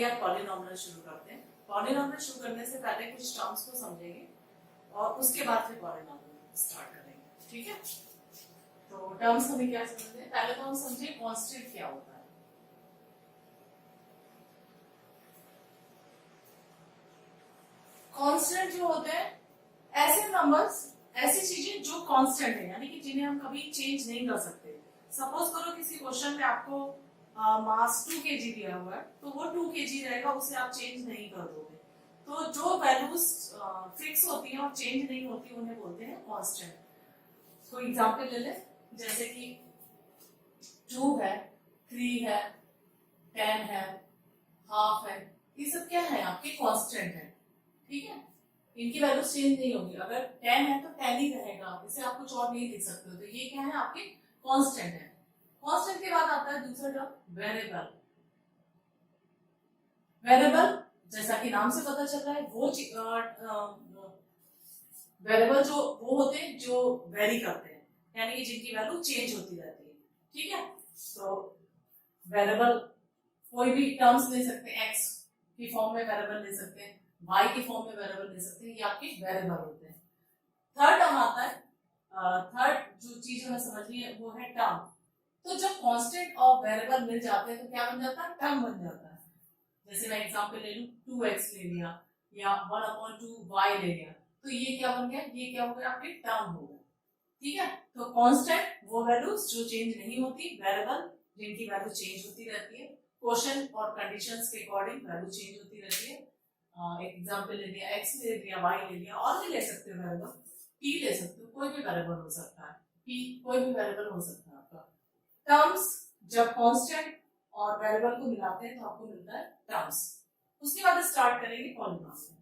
चलिए आप पॉलिनॉमियल शुरू करते हैं। पॉलिनॉमियल शुरू करने से पहले कुछ टर्म्स को समझेंगे और उसके बाद फिर पॉलिनॉमियल स्टार्ट करेंगे, ठीक है। तो टर्म्स हमें क्या समझते हैं, पहले तो हम समझे कांस्टेंट क्या होता है। कांस्टेंट जो होते हैं ऐसे नंबर्स, ऐसी चीजें जो कांस्टेंट है, यानी कि जिन्हें हम कभी चेंज नहीं कर सकते। सपोज करो किसी क्वेश्चन में आपको मास 2 kg दिया हुआ है, तो वो 2 kg रहेगा, उसे आप चेंज नहीं कर दोगे। तो जो वैल्यूज फिक्स होती हैं और चेंज नहीं होती उन्हें बोलते हैं कांस्टेंट। कोई एग्जांपल ले ले, जैसे कि 2 है, 3 है, 10 है, हाफ है, ये सब क्या है आपके कांस्टेंट है, ठीक है। इनकी वैल्यू चेंज नहीं होगी। अगर 10 है तो 10 ही रहेगा, इसे आप कुछ और नहीं लिख सकते हो। तो ये क्या है, आपके कांस्टेंट है। कांस्टेंट के बाद आता है दूसरा टर्म वेरिएबल। वेरिएबल जैसा कि नाम से पता चल रहा है, वो वेरिएबल जो वो होते हैं जो वेरी करते हैं, यानी कि जिनकी वैल्यू चेंज होती रहती है, ठीक है। तो वेरिएबल कोई भी टर्म्स ले सकते हैं, एक्स की फॉर्म में वेरिएबल ले सकते हैं, वाई की फॉर्म में वेरिएबल ले सकते हैं, ये आपके वेरिएबल होते हैं। थर्ड टर्म आता है, थर्ड जो चीज हमें समझनी है वो है टर्म। तो जब कांस्टेंट और वेरिएबल मिल जाते हैं तो क्या बन जाता है, टर्म बन जाता है। जैसे मैं एग्जांपल ले लूं, 2x ले लिया या 1/2y ले लिया, तो ये क्या बन गया, ये क्या हो गया, आपके टर्म हो गया, ठीक है। तो कांस्टेंट वो वैल्यूज जो चेंज नहीं होती, वेरिएबल जिनकी वैल्यू चेंज होती रहती है, क्वेश्चन और कंडीशंस के अकॉर्डिंग वैल्यू चेंज होती रहती है। एक एग्जांपल ले लिया, x ले लिया, y ले लिया, और भी ले सकते हो वेरिएबल, p ले सकते हो, कोई भी वेरिएबल हो सकता है, p कोई भी वेरिएबल हो सकता है आपका। टर्म्स जब कांस्टेंट और वेरिएबल को मिलाते हैं तो आपको मिलता है टर्म्स। उसके बाद स्टार्ट करेंगे पॉलिनॉमियल।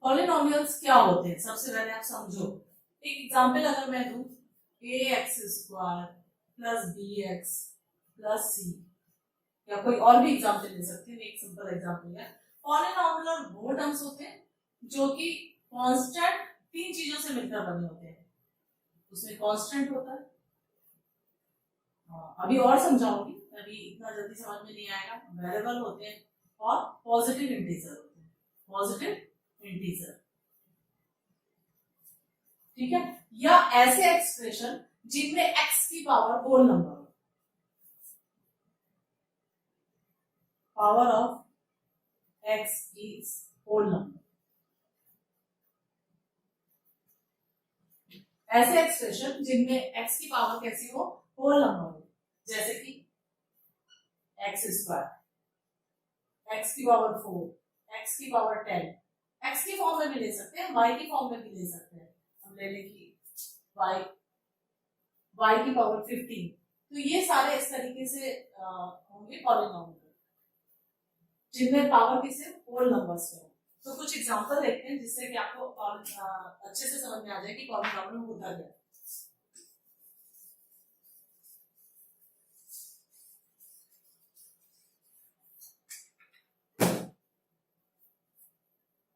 पॉलिनॉमियल्स क्या होते हैं सबसे पहले आप समझो। एक एग्जांपल अगर मैं दूं, ax² plus bx plus c, या कोई और भी एग्जांपल ले सकते हैं, एक सिंपल एग्जांपल है। पॉलिनॉमियल वो टर्म्स होते हैं जो कि कांस्टेंट 3 चीजों से मिलकर बने होते हैं। उसमें कांस्टेंट होता है, अभी और समझाऊंगी, अभी इतना जल्दी समझ में नहीं आएगा। वेरिएबल होते हैं और पॉजिटिव इंटीजर होते हैं, पॉजिटिव इंटीजर, ठीक है। या ऐसे एक्सप्रेशन जिनमें x की पावर होल नंबर हो, power of x is whole number. ऐसे एक्सप्रेशन जिनमें x की पावर कैसी हो, होल नंबर हो, जैसे कि x², x की पावर 4, x की पावर 10, x की फॉर्म में भी ले सकते हैं, y की फॉर्म में भी ले सकते हैं। हम ले लें कि y की पावर 15। तो ये सारे इस तरीके से होंगे पॉलिनॉमियल जिनमें पावर किसे, होल नंबर्स में। तो कुछ एग्जांपल देखते हैं जिससे कि आपको अच्छे से समझ में आ जाए कि पॉलिनॉमियल होता क्या है।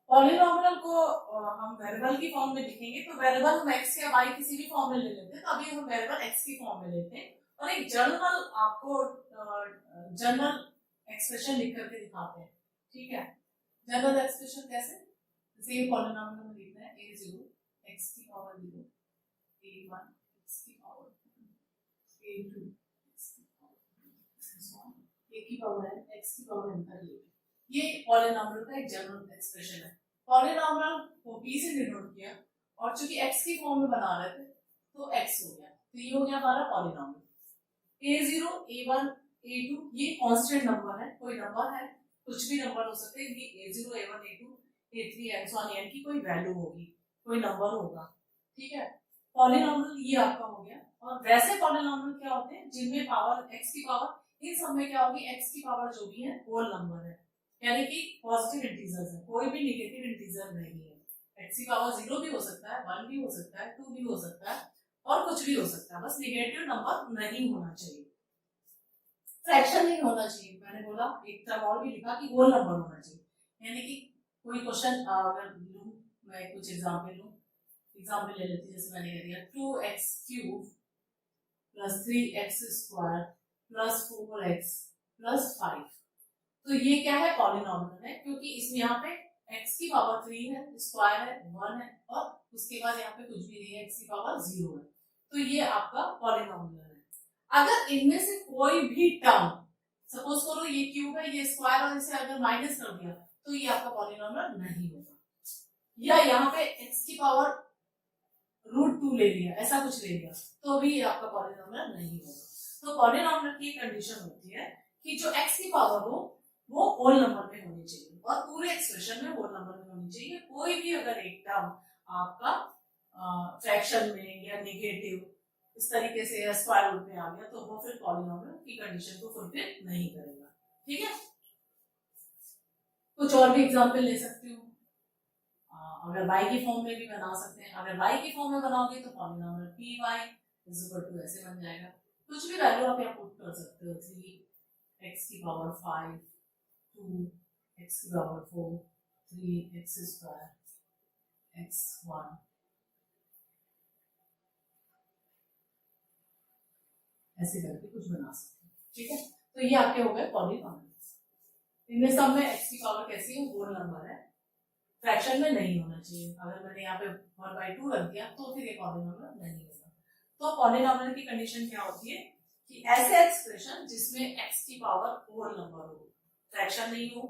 पॉलिनॉमियल को हम वेरिएबल की फॉर्म में लिखेंगे, तो वेरिएबल हम x या y किसी भी फॉर्म में ले लेते हैं, तो अभी हम वेरिएबल x की फॉर्म में लेते हैं और एक जनरल आपको जनरल एक्सप्रेशन लिख करके दिखाते हैं, ठीक है। जनरल एक्सप्रेशन कैसे, जैसे ये पॉलिनॉमियल में लिखना है a0 x की पावर 0, a1 x की पावर 2, a2 x की पावर 2, a की पावर n x की पावर n तक। ये पॉलिनॉमियल का एक जनरल एक्सप्रेशन है। पॉलिनॉमियल को p से डिनोट किया और चूंकि x की फॉर्म में बना रहे थे तो x हो गया, तो ये हो गया हमारा पॉलिनॉमियल। a0 a1 a2 ये कांस्टेंट नंबर है, कोई नंबर है, कुछ भी नंबर हो सकते हैं, ये a0 a1 a2 a3 and so on, n की कोई वैल्यू होगी, कोई नंबर होगा, ठीक है। पॉलिनॉमियल ये आपका हो गया। और वैसे पॉलिनॉमियल क्या होते हैं जिनमें पावर x की पावर, इन सब में क्या होगी, x की पावर जो भी है होल नंबर है, यानी कि पॉजिटिव इंटीजर्स है, कोई भी नेगेटिव इंटीजर नहीं है। x की पावर 0 भी हो सकता है, 1 भी हो सकता है, 2 भी हो सकता है, और कुछ भी हो सकता है, बस नेगेटिव नंबर नहीं होना चाहिए, फ्रैक्शन नहीं होना चाहिए। मैंने बोला एक टर्म और भी लिखा कि होल नंबर होना चाहिए, यानी कि कोई क्वेश्चन अगर लूं, मैं कुछ एग्जांपल ले लेती हूं, जैसे मैंने कह दिया 2x³ plus 3x² plus 4x plus तो ये क्या है, पॉलिनॉमियल है, क्योंकि इसमें यहाँ पे x की पावर 3 है, स्क्वायर है, 1 है, और उसके बाद यहाँ पे कुछ भी नहीं है, x की पावर 0 है, तो ये आपका पॉलिनॉमियल है। अगर इनमें से कोई भी टर्म, सपोज करो ये क्यूब है, ये स्क्वायर, और इसे अगर माइनस कर दिया तो ये आपका पॉलिनॉमियल नहीं होगा, या यहाँ पे x की पावर √2 ले लिया, ऐसा कुछ ले लिया, तो भी ये आपका पॉलिनॉमियल नहीं होगा। तो पॉलिनॉमियल की कंडीशन होती है कि जो x की पावर हो वो होल नंबर में होनी चाहिए, और पूरे एक्सप्रेशन में होल नंबर में होनी चाहिए। कोई भी अगर एक टर्म आपका फ्रैक्शन में या नेगेटिव इस तरीके से या स्क्वायर रूट में आ गया, तो वो फिर पॉलिनॉमियल की कंडीशन को फुलफिल नहीं करेगा। ठीक है, कुछ और भी एग्जांपल ले सकती हूँ। अगर y की फॉर्म में भी बना सकते हैं, अगर y की फॉर्म में बनाओगे तो पॉलिनॉमियल py = ऐसे बन जाएगा। कुछ भी वैल्यू आप यहाँ पुट कर सकते हो, 3 x की पावर 5, 2 x की पावर 4, 3 x² x1, ऐसे करके कुछ बना सकते हैं। ठीक है, तो ये आपके हो गए पॉलिनॉमियल। इनमें सब में x की पावर कैसी है, होल नंबर है, फ्रैक्शन में नहीं होना चाहिए। अगर मैंने यहाँ पे 1/2 रख दिया तो फिर ये पॉलिनॉमियल नहीं होगा। तो पॉलिनॉमियल की कंडीशन क्या होती है कि ऐसे एक्सप्रेशन जिसमें x की पावर होल नंबर हो, फ्रैक्शन नहीं हो,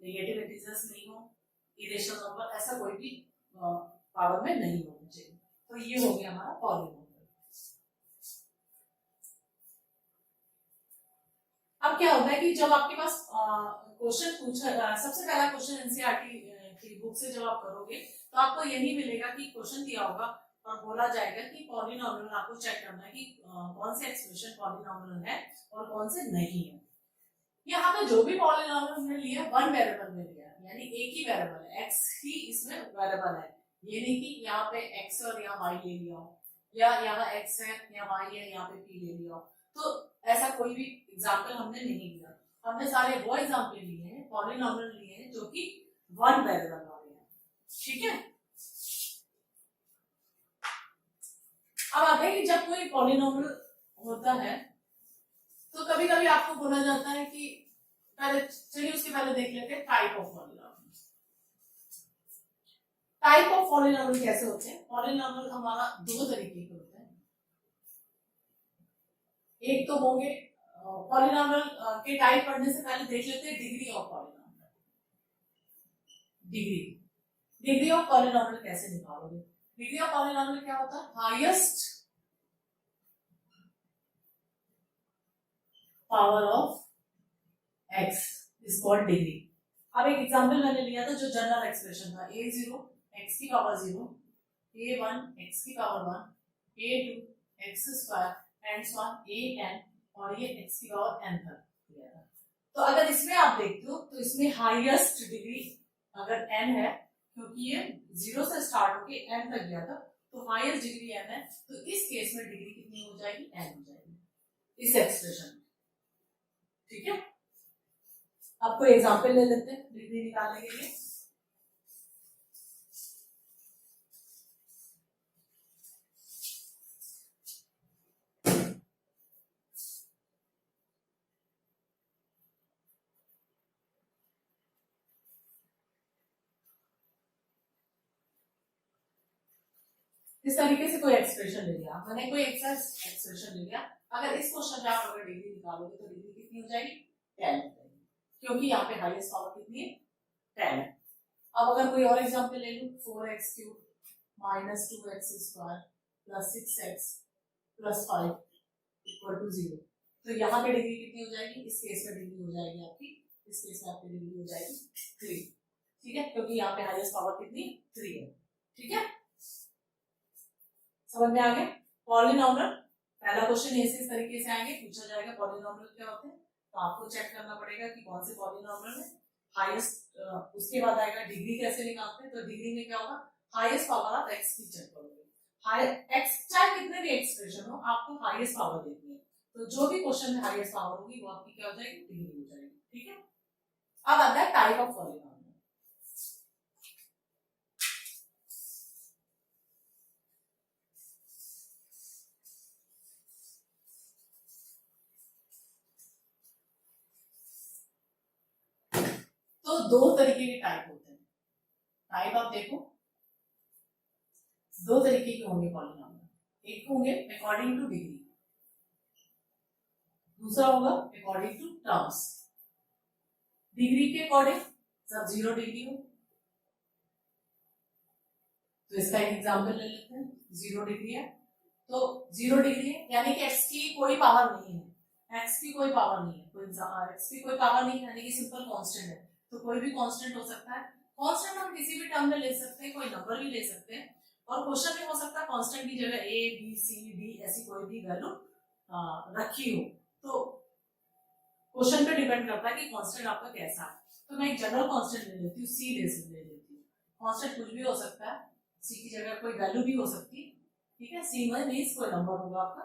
नेगेटिव इंटीजर्स नहीं हो, इरेशनल नंबर, ऐसा कोई भी पावर में नहीं होना चाहिए। तो ये हो गया हमारा पॉलिनॉमियल। अब क्या होता है कि जब आपके पास क्वेश्चन पूछा, सबसे पहला क्वेश्चन एनसीईआरटी की बुक से जब आप करोगे तो आपको यही मिलेगा कि क्वेश्चन दिया होगा और बोला जाएगा कि पॉलिनॉमियल आपको चेक करना है कि कौन से एक्सप्रेशन पॉलिनॉमियल है और कौन से नहीं है। यहाँ पे जो भी पॉलिनॉमियल हमने लिया वन वेरिएबल में लिया, यानी एक ही वेरिएबल है, x ही इसमें वेरिएबल है, ये नहीं कि यहाँ पे x और यहाँ y ले लिया हो, या यहाँ x है या y है यहाँ पे p ले लिया हो। तो ऐसा कोई भी एग्जाम्पल हमने नहीं लिया, हमने सारे वो एग्जाम्पल लिए हैं, पॉलिनॉमियल लिए हैं जो कि वन वेरिएबल वाले हैं। ठीक है, अब आते हैं कि जब कोई पॉलिनॉमियल होता है तो कभी कभी आपको बोला जाता है कि पहले, चलिए उसके पहले देख लेते हैं type of polynomial. Type of polynomial कैसे होते हैं? पॉलिनॉमियल हमारा दो तरीके के होते हैं। एक तो होंगे पॉलिनॉमियल के टाइप पढ़ने से पहले देख लेते हैं degree of polynomial. Degree of polynomial कैसे निकालोगे? डिग्री ऑफ पॉलिनॉमियल क्या होता है? Highest power of x is called degree. अब एक एग्जांपल मैंने लिया था जो जनरल एक्सप्रेशन था, a0 x की पावर 0, a1 x की power 1, a2 x² and so on an, और ये x की पावर n तक लिया था। तो अगर इसमें आप देखते हो तो इसमें हाईएस्ट डिग्री अगर n है, क्योंकि ये 0 से स्टार्ट होके n तक गया था, तो हाईएस्ट डिग्री n है, तो इस केस में डिग्री कितनी हो जाएगी? n हो जाएगी इस एक्सप्रेशन। ठीक है, आपको एग्जांपल ले लेते हैं डिग्री निकालने के लिए। इस तरीके से कोई एक्सप्रेशन ले लिया, मैंने कोई एक्सप्रेशन ले लिया, अगर इस क्वेश्चन में आप अगर डिग्री निकालोगे तो डिग्री कितनी हो जाएगी? 10 हो जाएगी, क्योंकि यहाँ पे हाईएस्ट पावर कितनी है? 10 है। अब अगर कोई और एग्जांपल ले लूं, 4x³ - 2x² + 6x + 5 = 0, तो यहाँ पे डिग्री कितनी हो जाएगी? इस केस में डिग्री हो जाएगी आपकी, इस केस में आपकी डिग्री हो जाएगी 3। ठीक है, क्योंकि यहाँ पे हाईएस्ट पावर कितनी? 3 है। ठीक है, समझ में आ गया? पॉलिनॉमियल पहला क्वेश्चन ऐसे इस तरीके से आएंगे, पूछा जाएगा पॉलिनॉमियल क्या होते हैं, तो आपको चेक करना पड़ेगा कि कौन से पॉलिनॉमियल है हाईएस्ट। उसके बाद आएगा डिग्री कैसे निकालते हैं, तो डिग्री में क्या होगा? हाईएस्ट पावर ऑफ x की चेक करोगे। x चाहे कितने भी एक्सप्रेशन हो, आपको हाईएस्ट पावर देखनी है, तो जो भी क्वेश्चन में हाईएस्ट पावर होगी वो आपकी क्या हो जाएगी? डिग्री हो जाएगी। ठीक है, अब आता है टाइप ऑफ पॉलिनॉमियल। दो तरीके के टाइप होते हैं। टाइप आप देखो, दो तरीके के होंगे पॉलिनॉमियल, एक होंगे अकॉर्डिंग टू डिग्री, दूसरा होगा अकॉर्डिंग टू टर्म्स। डिग्री के अकॉर्डिंग सब 0 डिग्री हो, तो इसका एक एग्जांपल ले लेते हैं। 0 डिग्री है तो 0 डिग्री है यानी कि x की कोई पावर नहीं है, x की कोई पावर नहीं है, x की कोई पावर नहीं है यानी कि सिंपल कांस्टेंट है, तो कोई भी कांस्टेंट हो सकता है। कांस्टेंट हम किसी भी टर्म में ले सकते हैं, कोई नंबर भी ले सकते हैं, और क्वेश्चन में हो सकता है कांस्टेंट की जगह a b c d ऐसी कोई भी वैल्यू रखी हो, तो क्वेश्चन पे डिपेंड करता है कि कांस्टेंट आपका कैसा है। तो मैं एक जनरल कांस्टेंट ले लेती हूँ, c ले लेती हूँ। कांस्टेंट कुछ भी हो सकता है, c की जगह कोई वैल्यू भी हो सकती है, ठीक है। c में मींस कोई नंबर होगा आपका,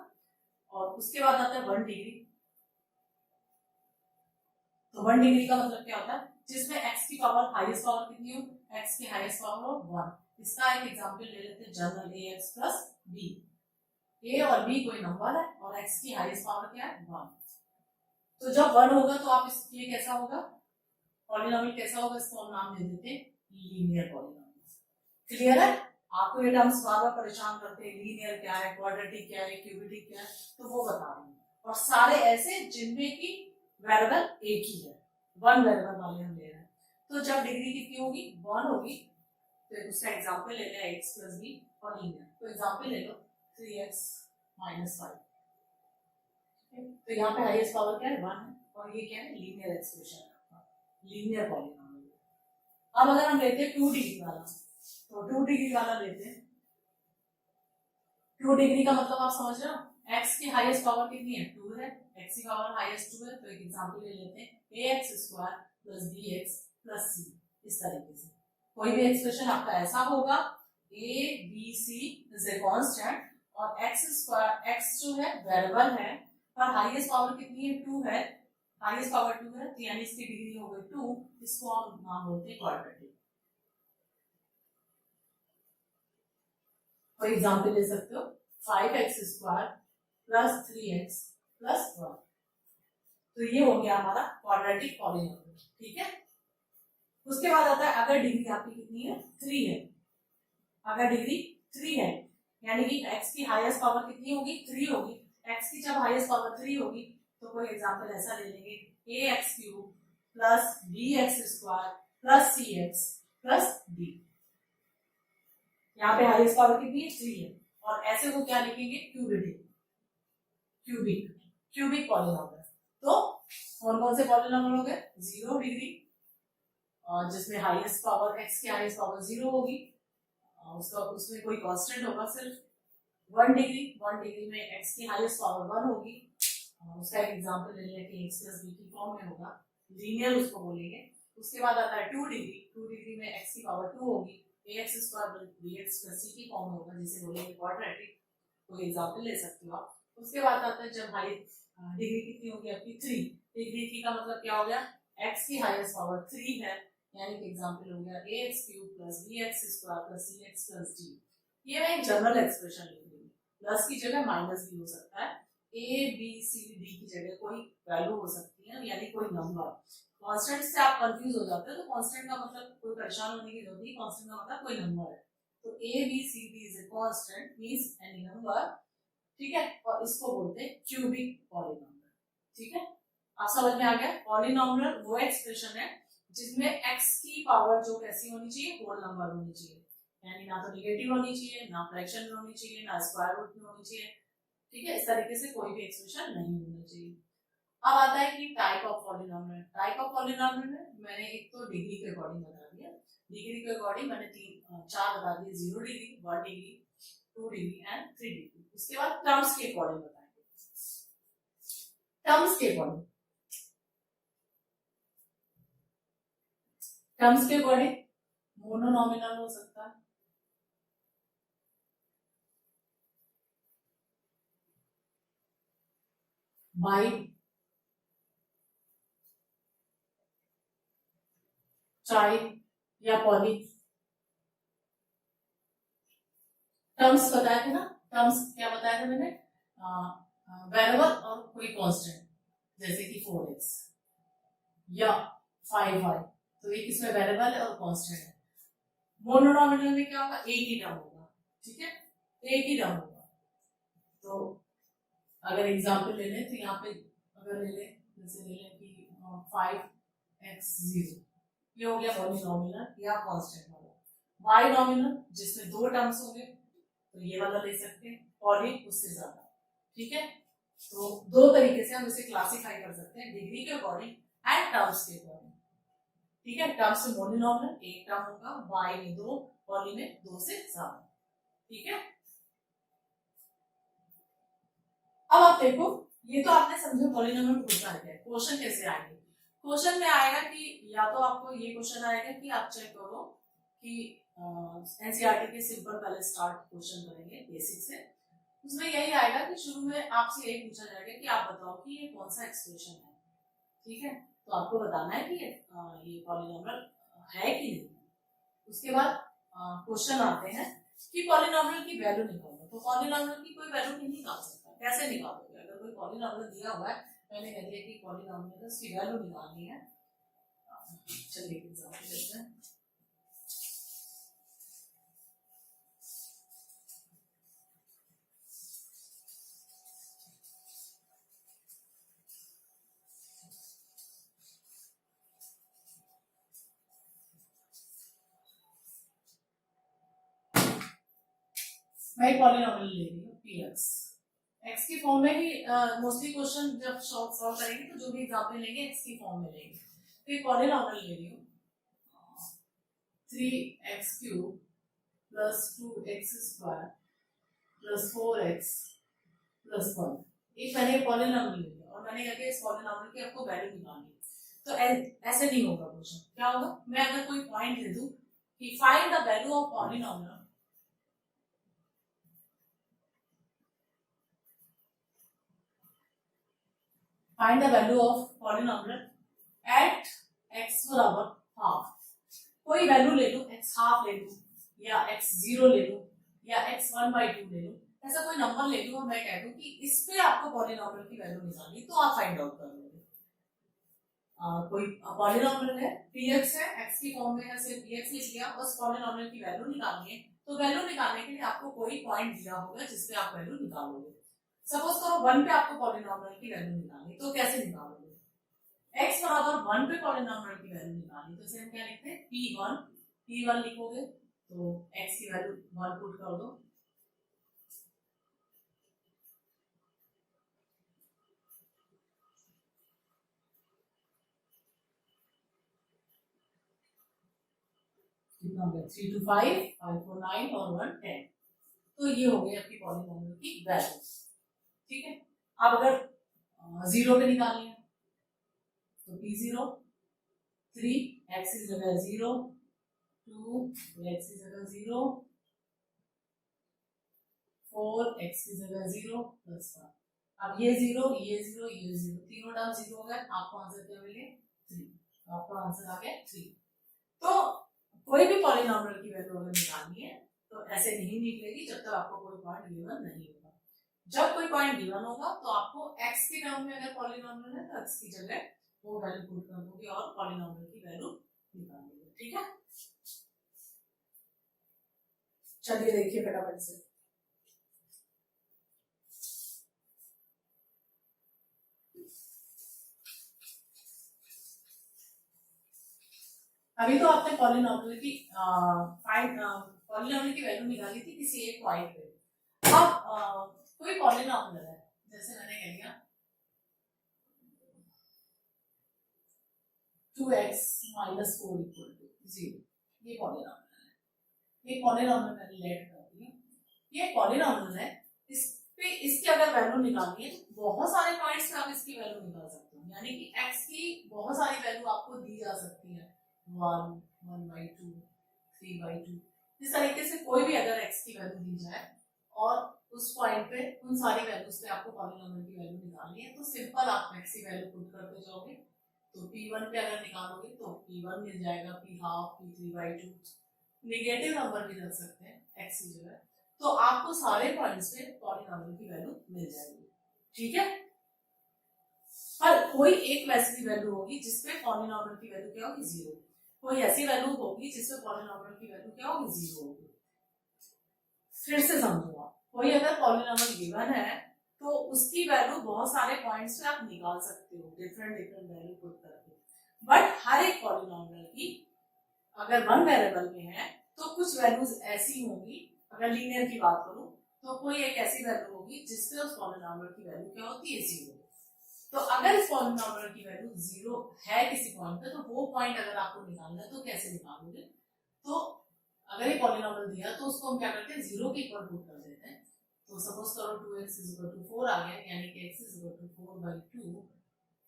और उसके बाद आता है 1 डिग्री। तो 1 डिग्री का मतलब क्या होता है, जिसमें x की पावर हाईएस्ट पावर कितनी हो, x की हाईएस्ट पावर हो 1। इसका एक एग्जांपल ले लेते हैं, general ax plus b। a और b कोई नंबर है और x की हाईएस्ट पावर क्या है 1। तो जब 1 होगा तो आप ये कैसा होगा, पॉलिनॉमियल कैसा होगा, इसको हम नाम दे देते हैं लीनियर पॉलिनॉमियल। क्लियर है? आपको ये टर्म्स बार बार परेशान करते हैं, लीनियर क्या है, क्वाड्रेटिक क्या है, क्यूबिटिक क्या है, तो वो बता रहे हैं। और सारे ऐसे जिनमें की वेरिएबल एक ही है, 1 वेरिएबल वाले हम ले रहे हैं। तो जब डिग्री कितनी होगी, 1 होगी, तो उसका एग्जांपल ले लें x प्लस b और लीनियर। तो एग्जांपल ले लो 3x माइनस 5। तो यहाँ पे हाईएस्ट पावर क्या है 1 है, और ये क्या है लीनियर एक्सप्रेशन है, लीनियर पॉलिनॉमियल। अब अगर हम लेते हैं 2 डिग्री वाला, तो 2 डिग्री वाला लेते हैं। 2 डिग्री का मतलब आप समझ रहे हो, x की हाईएस्ट पावर कितनी है 2 है, x की पावर हाईएस्ट 2 है। तो एक एग्जांपल ले लेते हैं ax square plus bx plus c। इस तरीके से कोई भी एक्सप्रेशन आपका ऐसा होगा, a b c is a constant और x स्क्वायर, x जो है वेरिएबल है पर हाईएस्ट पावर कितनी है 2 है, हाईएस्ट पावर 2 है, तो यानी इसकी डिग्री हो गई 2। इसको हम नाम बोलते हैं क्वाड्रेटिक। फॉर एग्जाम्पल ले सकते हो 5x square plus 3x plus 1। तो ये हो गया हमारा क्वाड्रेटिक पॉलिनॉमियल, ठीक है। उसके बाद आता है अगर डिग्री आपकी कितनी है 3 है, अगर डिग्री 3 है यानी कि x की हाईएस्ट पावर कितनी होगी 3 होगी। x की जब हाईएस्ट पावर 3 होगी तो कोई एग्जांपल ऐसा ले लेंगे ax cube plus bx square plus cx plus d। यहाँ पे हाईएस्ट पावर कितनी है 3 है, और ऐसे को क्या लिखेंगे क्यूबिक, क्यूबिक क्यूबिक पॉलिनॉमियल। तो कौन कौन से पॉलिनॉमियल हो गए, 0 डिग्री और जिसमें हाईएस्ट पावर x की हाईएस्ट पावर 0 होगी, उसका उसमें कोई कांस्टेंट होगा सिर्फ 1 डिग्री, 1 डिग्री में x की हाईएस्ट पावर 1 होगी, उसका एक एग्जांपल ले लें कि x प्लस b की फॉर्म में होगा, लीनियर उसको बोलेंगे। उसके बाद आता है 2 डिग्री, 2 डिग्री में x की पावर 2 होगी, ax square bx plus c की फॉर्म में होगा, जिसे बोलेंगे क्वाड्रेटिक। कोई एग्जांपल ले सकते हो आप। उसके बाद आता है जब हाई डिग्री कितनी होगी आपकी 3, डिग्री 3 का मतलब क्या हो गया, x की हाईएस्ट पावर 3 है, यानी कि एग्जांपल हो गया ax cube plus bx square plus cx plus d। ये मैं एक जनरल एक्सप्रेशन लिख रही हूँ, प्लस की जगह माइनस भी हो सकता है, a b c d की जगह कोई वैल्यू हो सकती है, यानी कोई नंबर। कांस्टेंट से आप कंफ्यूज हो जाते हो, तो कांस्टेंट का मतलब कोई परेशान होने की जरूरत नहीं, कांस्टेंट का मतलब कोई नंबर है। तो a b c d is a constant means any number, ठीक है। और इसको बोलते हैं क्यूबिक पॉलिनॉमियल, ठीक है। आप समझ में आ गया, पॉलिनॉमियल वो एक्सप्रेशन है जिसमें x की पावर जो कैसी होनी चाहिए, होल नंबर होनी चाहिए, यानी ना तो नेगेटिव होनी चाहिए, ना फ्रैक्शन में होनी चाहिए, ना स्क्वायर रूट में होनी चाहिए, ठीक है। इस तरीके से कोई भी एक्सप्रेशन नहीं होनी चाहिए। अब आता है कि type of polynomial. Type of polynomial में मैंने एक तो डिग्री के अकॉर्डिंग बता दिया, डिग्री के अकॉर्डिंग मैंने 4 बता दिए, 0 degree, 1 degree, 2 degree and 3 degree. उसके बाद टर्म्स के अकॉर्डिंग बताएंगे, टर्म्स के अकॉर्डिंग, टर्म्स के अकॉर्डिंग मोनोनॉमिनल हो सकता है, बाई, ट्राई या पॉली। टर्म्स बताए थे ना, टर्म्स क्या बताया था मैंने, वेरिएबल और कोई कांस्टेंट, जैसे कि 4x या 5y, तो एक इसमें वेरिएबल है और कांस्टेंट है। मोनोनोमिनल में क्या होगा, एक ही टर्म होगा, ठीक है, एक ही टर्म होगा। तो अगर एग्जांपल ले लें तो यहाँ पे अगर ले लें, जैसे ले लें कि 5x0, ये हो गया पॉलीनोमियल या कांस्टेंट वाला। बाइनोमियल जिसमें दो टर्म्स होंगे तो ये वाला ले सकते हैं, पॉली उससे ज्यादा, ठीक है। तो दो तरीके से हम इसे क्लासिफाई कर सकते हैं, डिग्री के अकॉर्डिंग एंड टर्म्स के अकॉर्डिंग, ठीक है। टर्म्स में मोनोनोमियल एक टर्म होगा, बाई में दो, पॉली में दो से ज्यादा, ठीक है। अब आप देखो, ये तो आपने समझा पॉलीनोमियल होता है क्या। क्वेश्चन कैसे आएंगे, क्वेश्चन में आएगा कि या तो आपको ये क्वेश्चन आएगा कि आप चेक करो कि एनसीईआरटी के सिंपल पहले स्टार्ट क्वेश्चन करेंगे बेसिक से, उसमें यही आएगा कि शुरू में आपसे यही पूछा जाएगा कि आप बताओ कि ये कौन सा एक्सप्रेशन है, ठीक है। तो आपको बताना है कि ये पॉलीनोमियल है कि नहीं। उसके बाद क्वेश्चन आते हैं कि पॉलीनोमियल की वैल्यू निकालो। तो पॉलीनोमियल की कोई वैल्यू नहीं निकाल सकता, कैसे निकालोगे। अगर कोई पॉलीनोमियल दिया हुआ है, मैंने कह दिया कि पॉलीनोमियल है, उसकी वैल्यू निकालनी है। चलिए एग्जांपल लेते हैं। मैं पॉलीनोमियल ले रही हूँ px, x की फॉर्म में ही मोस्टली क्वेश्चन जब सॉल्व करेंगे तो जो भी एग्जांपल लेंगे x की फॉर्म में लेंगे। तो ये पॉलीनोमियल ले रही हूँ 3x³ plus 2x² plus 4x plus 1। एक मैंने पॉलीनोमियल ले लिया और मैंने कहा कि इस पॉलीनोमियल की आपको वैल्यू निकालनी है। तो ऐसे नहीं होगा क्वेश्चन, क्या होगा, मैं अगर कोई पॉइंट दे दूं कि find the value of polynomial, find the value of polynomial at x बराबर हाफ। कोई वैल्यू ले लूं, x हाफ ले लूं या x0 ले लूं या x1/2 ले लूं, ऐसा कोई नंबर ले लूं और मैं कह दूं कि इस पे आपको पॉलीनोमियल की वैल्यू निकालनी, तो आप फाइंड आउट कर लोगे। कोई पॉलीनोमियल है px है, x की फॉर्म में है, सिर्फ px लिख लिया, बस पॉलीनोमियल की वैल्यू निकालनी है। तो वैल्यू निकालने के लिए आपको कोई पॉइंट दिया होगा जिसपे आप वैल्यू निकालोगे। सपोज करो 1 पे आपको पॉलीनोमियल की वैल्यू निकालनी, तो कैसे निकालोगे, x बराबर 1 पे पॉलीनोमियल की वैल्यू निकालनी, तो इसे हम क्या लिखते हैं p1 लिखोगे तो x की वैल्यू 1 पुट कर दो, कितना हो गया 3 to 5 5 4 9 और 1 10। तो ये हो गई आपकी पॉलीनोमियल की वैल्यू, ठीक है। अब अगर 0 पे निकालनी है तो p0 3 x की जगह 0 2 x की जगह 0 4 x की जगह 0 प्लस 1। अब ये 0 ये 0 ये 0 तीनों टर्म 0 हो गए, आपको आंसर क्या मिले 3, आपका आंसर आ गया 3। तो कोई भी पॉलीनोमियल की वैल्यू अगर निकालनी है तो ऐसे नहीं निकलेगी जब तक आपको कोई पॉइंट गिवन नहीं होगा। जब कोई पॉइंट गिवन होगा तो आपको x के टर्म में अगर पॉलीनोमियल है तो x की जगह वो वैल्यू पुट कर दोगे और पॉलीनोमियल की वैल्यू निकाल दोगे, ठीक है। चलिए देखिए फटाफट से, अभी तो आपने पॉलीनोमियल की पॉलीनोमियल की वैल्यू निकाली थी किसी एक पॉइंट पे। अब कोई पॉलीनोमियल है, जैसे मैंने कह दिया 2x minus 4 equal to 0, ये पॉलीनोमियल है। ये पॉलीनोमियल मैंने लेट कर दिया, ये पॉलीनोमियल है। इस पे इसकी अगर वैल्यू निकालनी है तो बहुत सारे पॉइंट्स पे आप इसकी वैल्यू निकाल सकते हो, यानी कि x की बहुत सारी वैल्यू आपको दी जा सकती है, 1 1/2 3/2। इस तरीके से कोई भी अगर x की वैल्यू दी जाए और उस पॉइंट पे उन सारी वैल्यूज पे आपको पॉलीनोमियल की वैल्यू निकालनी है, तो सिंपल आप x की वैल्यू पुट करते जाओगे। तो p1 पे अगर निकालोगे तो p1 मिल जाएगा, p half p3/2, negative number भी रख सकते हैं x की जगह, तो आपको सारे पॉइंट्स पे पॉलीनोमियल की वैल्यू मिल जाएगी, ठीक है। पर कोई एक वैसी वैल्यू होगी जिसपे पॉलीनोमियल की वैल्यू क्या होगी 0। कोई ऐसी वैल्यू होगी जिसमें पॉलिनॉमियल की वैल्यू क्या होगी, 0 होगी। फिर से समझो आप, कोई अगर पॉलिनॉमियल गिवन है तो उसकी वैल्यू बहुत सारे पॉइंट्स पे आप निकाल सकते हो डिफरेंट डिफरेंट वैल्यू पुट करके, बट हर एक पॉलिनॉमियल की अगर वन वेरिएबल में है तो कुछ वैल्यूज ऐसी होंगी, अगर लीनियर की बात करूं तो कोई एक ऐसी वैल्यू होगी जिससे उस पॉलिनॉमियल की वैल्यू क्या होती है, 0। तो अगर इस पॉलिनॉमियल की वैल्यू 0 है किसी पॉइंट पे, तो वो पॉइंट अगर आपको निकालना है तो कैसे निकालोगे, तो अगर ये पॉलिनॉमियल दिया तो उसको हम क्या करते हैं, 0 के इक्वल पुट कर देते हैं। तो सपोज करो 2x = 4 आ गया, यानी कि x = 4/2,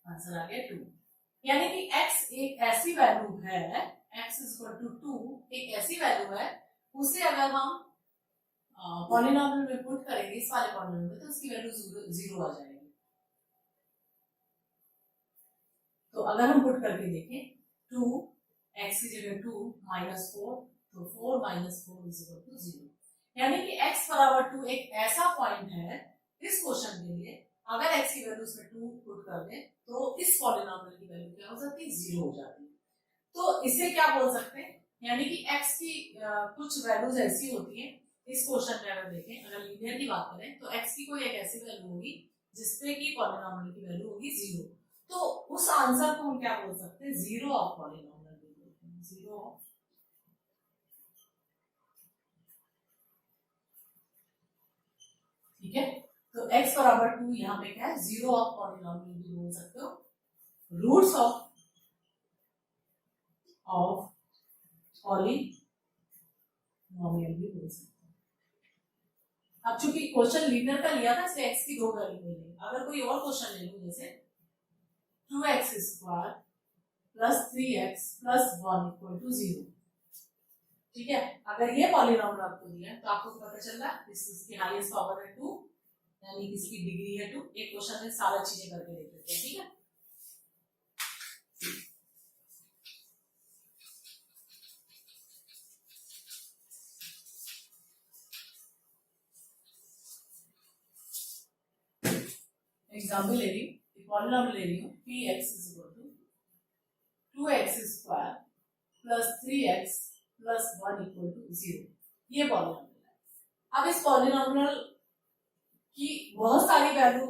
आंसर आ गया 2। यानी कि x एक ऐसी वैल्यू है, x = 2 एक ऐसी वैल्यू है, उसे अगर हम पॉलिनॉमियल में पुट करेंगे इस वाले पॉलिनॉमियल में, तो उसकी वैल्यू 0 आ जाएगी। तो अगर हम पुट करके देखें 2x की जगह 2 -4, तो 4 - 4 = 0। यानी कि x = 2 एक ऐसा पॉइंट है इस क्वेश्चन के लिए, अगर x की वैल्यू उसमें 2 पुट कर दें तो इस पॉलिनॉमियल की वैल्यू क्या हो जाती है, 0 हो जाती है। तो इसे क्या बोल सकते हैं, यानी कि x की कुछ वैल्यूज ऐसी होती है इस क्वेश्चन में, अगर देखें अगर लीनियर की बात करें तो x की कोई एक ऐसी वैल्यू होगी जिसपे की पॉलिनॉमियल की वैल्यू होगी 0। तो उस आंसर को हम क्या बोल सकते हैं, 0 ऑफ पॉलिनॉमियल बोलते हैं, 0 ऑफ। ठीक है, तो x = 2 यहाँ पे क्या है, 0 ऑफ पॉलिनॉमियल भी बोल सकते हो, रूट्स ऑफ पॉलिनॉमियल भी बोल सकते हो। अब चूंकि क्वेश्चन लीनियर का लिया था इसलिए x की 2 वैल्यू मिलेगी। अगर कोई और क्वेश्चन ले लूं जैसे 2x² + 3x + 1 = 0, ठीक है, अगर ये पॉलिनॉमियल आपको दिया है तो आपको पता चल रहा है इसकी हाईएस्ट पावर है 2, यानी कि इसकी डिग्री है 2। एक क्वेश्चन में सारा चीजें करके देख लेते हैं, ठीक है। एग्जाम्पल ले रही हूँ, पॉलिनॉमियल ले रही हूँ, px = 2x² + 3x + 1 = 0। ये पॉलिनॉमियल है। अब इस पॉलिनॉमियल की बहुत सारी वैल्यू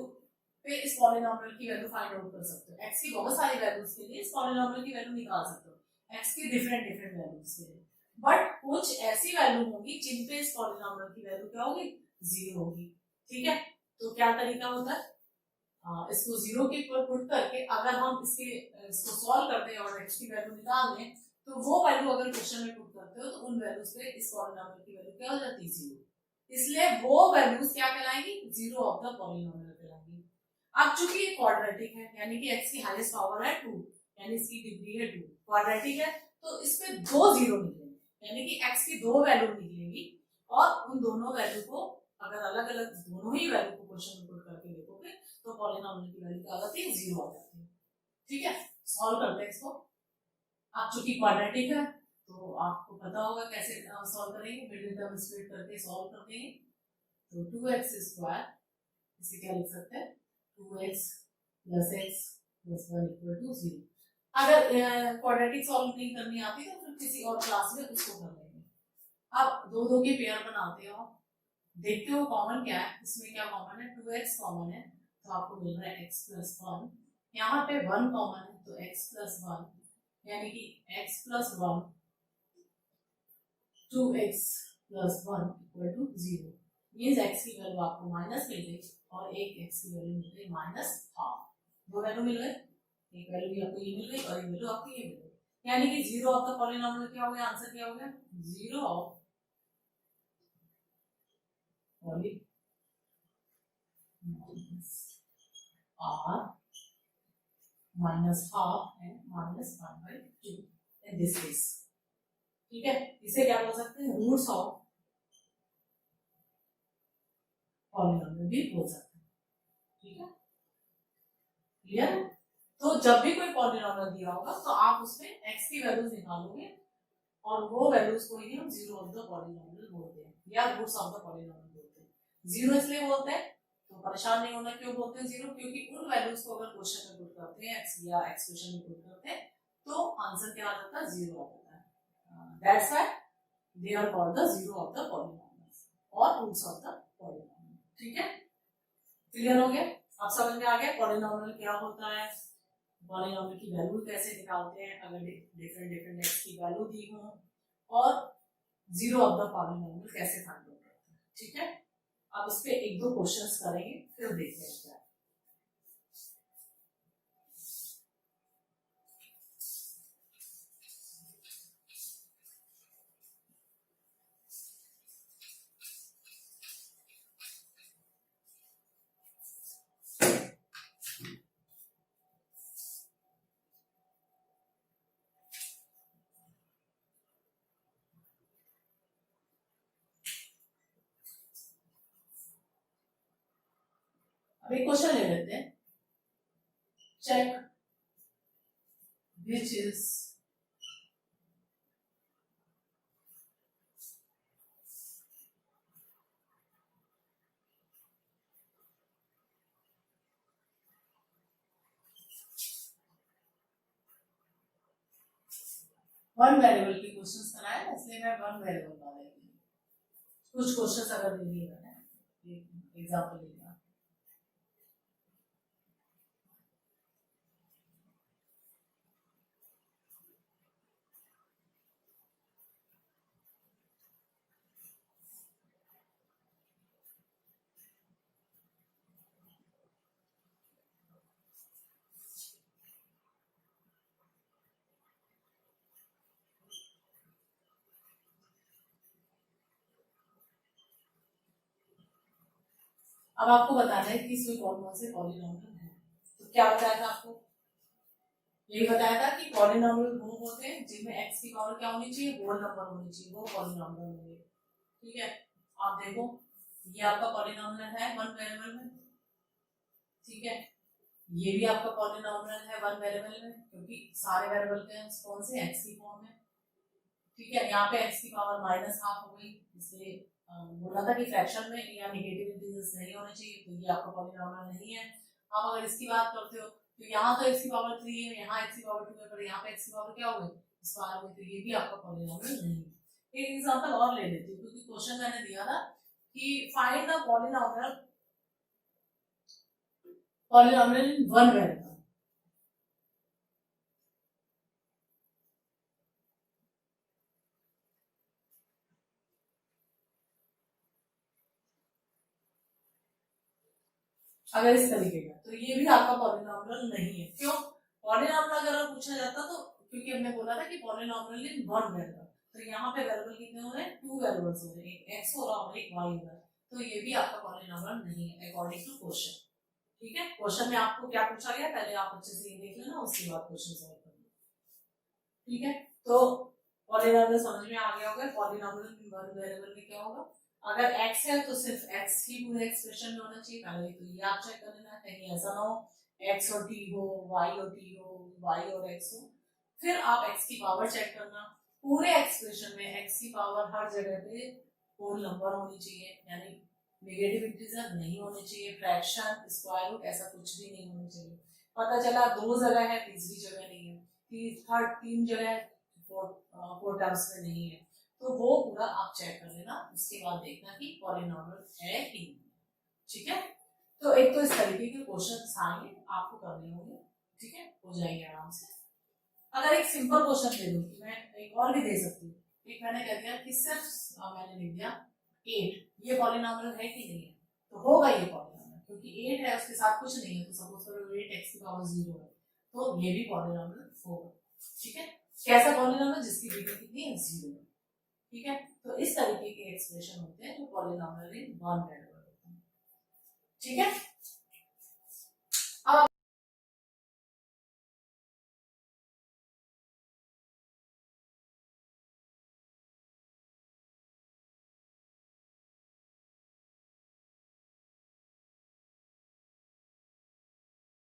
पे इस पॉलिनॉमियल की वैल्यू फाइंड आउट कर सकते हो, x की बहुत सारी वैल्यूज के लिए इस पॉलिनॉमियल की वैल्यू निकाल सकते हो, x की डिफरेंट डिफरेंट वैल्यूज के लिए। बट कुछ ऐसी वैल्यू होगी जिन पे इस पॉलिनॉमियल की वैल्यू क्या होगी, 0 होगी। ठीक है, तो क्या तरीका होता है, इसको 0 के ऊपर पुट करके अगर हम इसको सॉल्व करते हैं और x की वैल्यू निकाल दें, तो वो वैल्यू अगर क्वेश्चन में पुट करते हो तो उन वैल्यूज पे इस पॉलिनॉमियल की वैल्यू क्या हो जाती है, 0। इसलिए वो वैल्यूज क्या कहलाएंगी, 0 ऑफ द पॉलिनॉमियल कहलाएंगी। अब चूंकि ये क्वाड्रेटिक है, यानी कि x की हाईएस्ट पावर है 2, यानी इसकी डिग्री है 2, क्वाड्रेटिक है, तो इस पे 2 0 निकलेंगे, यानी कि x की 2 वैल्यू निकलेंगी, और उन दोनों वैल्यू को अगर अलग अलग दोनों ही वैल्यू को क्वेश्चन में पुट करके देखोगे तो पॉलिनॉमियल की वैल्यू क्या आ जाती है, 0 आ जाती है। ठीक है, सॉल्व करते हैं इसको। अब चूंकि क्वाड्रेटिक है तो आपको पता होगा कैसे सॉल्व करेंगे, मिडिल टर्म स्प्लिट करके सॉल्व करते हैं। तो 2x² इसे क्या लिख सकते हैं, 2x + x + 1 = 0। अगर क्वाड्रेटिक सॉल्व नहीं करनी आती तो फिर किसी और क्लास में उसको कर लेंगे। अब 2 2 के पेयर बनाते हो, देखते हो कॉमन क्या है, इसमें क्या कॉमन है, 2x कॉमन है तो आपको मिल रहा है x + 1, यहाँ पे 1 कॉमन है तो x + 1, यानी कि x + 1 2x + 1 = 0। मींस x की वैल्यू आपको माइनस मिल गई और एक x की वैल्यू मिल गई -12। दो वैल्यू मिल गए, एक वैल्यू भी आपको ये मिल गई और एक वैल्यू आपको ये मिल गई, यानी कि 0 ऑफ द पॉलिनॉमियल क्या हो गया, आंसर क्या हो गया, 0 of polynomial r -12 and -1/2 in this case। ठीक है, इसे क्या बोल सकते हैं, रूट्स ऑफ पॉलिनॉमियल भी बोल सकते हैं। ठीक है, क्लियर। तो जब भी कोई पॉलिनॉमियल दिया होगा तो आप उसमें x की वैल्यूज निकालोगे और वो वैल्यूज को ही हम 0 ऑफ द पॉलिनॉमियल बोलते हैं या रूट्स ऑफ द पॉलिनॉमियल बोलते हैं। 0 इसलिए बोलते हैं, तो परेशान नहीं होना क्यों बोलते हैं 0, क्योंकि उन वैल्यूज को अगर क्वेश्चन में पुट करते हैं x या एक्सप्रेशन में पुट करते हैं तो आंसर क्या आ जाता है, 0 आ जाता है। That's why they are called the zero of the polynomials और रूट्स ऑफ द पॉलिनोमियल। ठीक है, क्लियर हो गया? अब समझ में आ गया पॉलिनोमियल क्या होता है, पॉलिनोमियल की वैल्यू कैसे निकालते हैं अगर डिफरेंट डिफरेंट एक्स की वैल्यू दी हो, और जीरो ऑफ द पॉलिनोमियल कैसे फाइंड आउट करते हैं। ठीक है, अब इस पे एक दो क्वेश्चंस करेंगे फिर देखते हैं क्या। अब एक क्वेश्चन ले लेते हैं, check which is one variable के क्वेश्चंस कराए, इसलिए मैं वन वेरिएबल वाले कुछ क्वेश्चंस अगर दे दिए मैंने एग्जांपल लिया। अब आपको बताना है कि इसमें कौन कौन से पॉलिनोमियल है। तो क्या बताया था आपको, यही बताया था कि पॉलिनोमियल वो होते हैं जिनमें एक्स की पावर क्या होनी चाहिए, होल नंबर होनी चाहिए, वो पॉलिनोमियल होंगे। ठीक है, आप देखो ये आपका पॉलिनोमियल है वन वेरिएबल में। ठीक है, ये भी आपका पॉलिनोमियल है वन वेरिएबल में, क्योंकि सारे वेरिएबल के कौन से एक्स की फॉर्म में। ठीक है, यहाँ पे एक्स की पावर माइनस हाफ हो गई, इसलिए बोला था कि फ्रैक्शन में या नेगेटिव इंटीजर्स नहीं होने चाहिए, तो ये आपका पॉलिनोमियल नहीं है। अब अगर इसकी बात करते हो तो यहाँ तो एक्स की पावर 3 है, यहाँ एक्स की पावर 2 है, पर यहाँ पे एक्स की पावर क्या हो गई, स्क्वायर हो गई, तो ये भी आपका पॉलिनोमियल नहीं है। एक एग्जांपल और ले लेती हूँ, क्योंकि क्वेश्चन मैंने दिया था कि find the polynomial in one variable. अगर इस तरीके का, तो ये भी आपका पॉलिनोमियल नहीं है। क्यों? पॉलिनोमियल अगर पूछा जाता तो, क्योंकि हमने बोला था कि पॉलिनोमियल इन वन वेरिएबल, तो यहाँ पे वेरिएबल कितने हो रहे हैं, टू वेरिएबल्स हो रहे हैं, एक एक्स हो रहा और एक वाई हो रहा है, तो ये भी आपका पॉलिनोमियल नहीं है अकॉर्डिंग टू क्वेश्चन। ठीक है, क्वेश्चन में आपको क्या पूछा गया पहले आप अच्छे से ये देख लेना, उसके बाद क्वेश्चन सॉल्व करना। ठीक है, तो पॉलिनोमियल समझ में आ गया होगा, पॉलिनोमियल इन वन वेरिएबल में क्या होगा, अगर x है तो सिर्फ x ही पूरे एक्सप्रेशन में होना चाहिए, पहले तो ये आप चेक कर लेना, कहीं ऐसा ना हो x और t हो, y और t हो, y और x हो। फिर आप x की पावर चेक करना, पूरे एक्सप्रेशन में x की पावर हर जगह पे होल नंबर होनी चाहिए, यानी नेगेटिव इंटीजर नहीं होने चाहिए, फ्रैक्शन स्क्वायर रूट ऐसा कुछ भी नहीं होना चाहिए। पता चला दो जगह है तीसरी जगह नहीं है, तीन जगह फोर टर्म्स में नहीं है, तो वो पूरा आप चेक कर लेना, उसके बाद देखना कि पॉलिनोमियल है कि नहीं। ठीक है, तो एक तो इस तरीके के क्वेश्चंस आएंगे आपको करने होंगे। ठीक है, हो जाएंगे आराम से। अगर एक सिंपल क्वेश्चन दे दूं, मैं एक और भी दे सकती हूँ, एक मैंने कह दिया कि सिर्फ मैंने लिख दिया 8, ये पॉलिनोमियल है कि नहीं है, तो होगा ये पॉलिनोमियल, क्योंकि 8 है उसके साथ कुछ नहीं है, तो सपोज करो 8 x की पावर 0 है, तो ये भी पॉलिनोमियल होगा। ठीक है, कैसा पॉलिनोमियल, जिसकी डिग्री कितनी है, 0 है। ठीक है, तो इस तरीके के एक्सप्रेशन होते हैं जो पॉलिनोमियल इन वन वेरिएबल होते हैं। ठीक है,